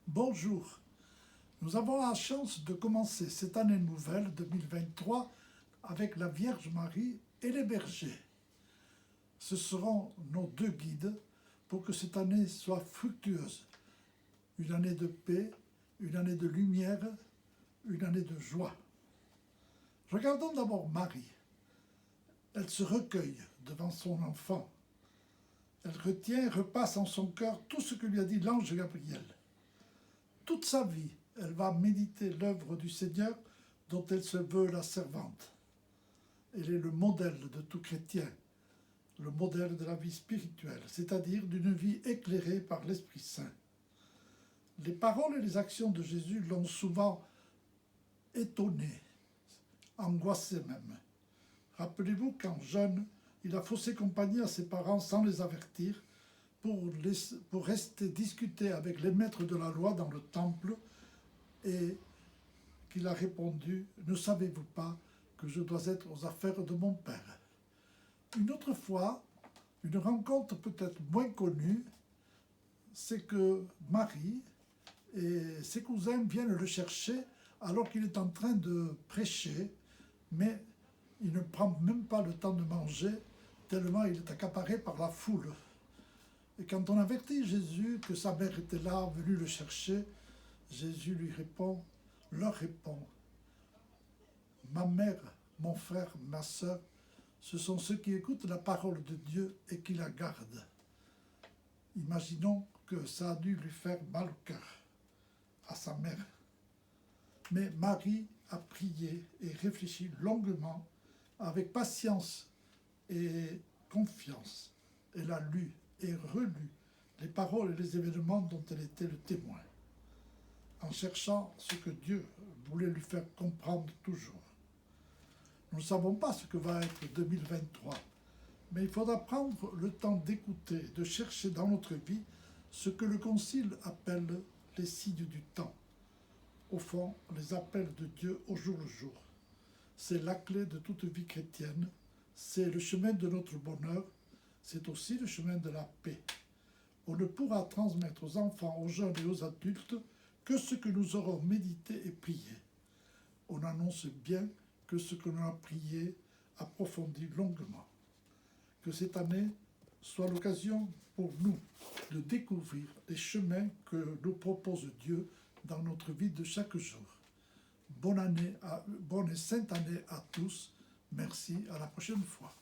Bonjour, nous avons la chance de commencer cette année nouvelle 2023 avec la Vierge Marie et les bergers. Ce seront nos deux guides pour que cette année soit fructueuse. Une année de paix, une année de lumière, une année de joie. Regardons d'abord Marie. Elle se recueille devant son enfant. Elle retient et repasse en son cœur tout ce que lui a dit l'ange Gabriel. Toute sa vie, elle va méditer l'œuvre du Seigneur dont elle se veut la servante. Elle est le modèle de tout chrétien, le modèle de la vie spirituelle, c'est-à-dire d'une vie éclairée par l'Esprit Saint. Les paroles et les actions de Jésus l'ont souvent étonné, angoissé même. Rappelez-vous qu'en jeune, il a faussé compagnie à ses parents sans les avertir pour rester discuter avec les maîtres de la loi dans le temple et qu'il a répondu « Ne savez-vous pas que je dois être aux affaires de mon Père ?» Une autre fois, une rencontre peut-être moins connue, c'est que Marie et ses cousins viennent le chercher alors qu'il est en train de prêcher, mais il ne prend même pas le temps de manger, tellement il est accaparé par la foule. Et quand on avertit Jésus que sa mère était là, venue le chercher, Jésus leur répond, « Ma mère, mon frère, ma sœur, ce sont ceux qui écoutent la parole de Dieu et qui la gardent. » Imaginons que ça a dû lui faire mal au cœur, à sa mère. Mais Marie a prié et réfléchi longuement, avec patience et confiance. Elle a lu et relu les paroles et les événements dont elle était le témoin, en cherchant ce que Dieu voulait lui faire comprendre toujours. Nous ne savons pas ce que va être 2023, mais il faudra prendre le temps d'écouter, de chercher dans notre vie ce que le Concile appelle les signes du temps. Au fond, les appels de Dieu au jour le jour. C'est la clé de toute vie chrétienne, c'est le chemin de notre bonheur, c'est aussi le chemin de la paix. On ne pourra transmettre aux enfants, aux jeunes et aux adultes que ce que nous aurons médité et prié. On annonce bien que ce que l'on a prié approfondit longuement. Que cette année soit l'occasion pour nous de découvrir les chemins que nous propose Dieu dans notre vie de chaque jour. Bonne et sainte année à tous. Merci, à la prochaine fois.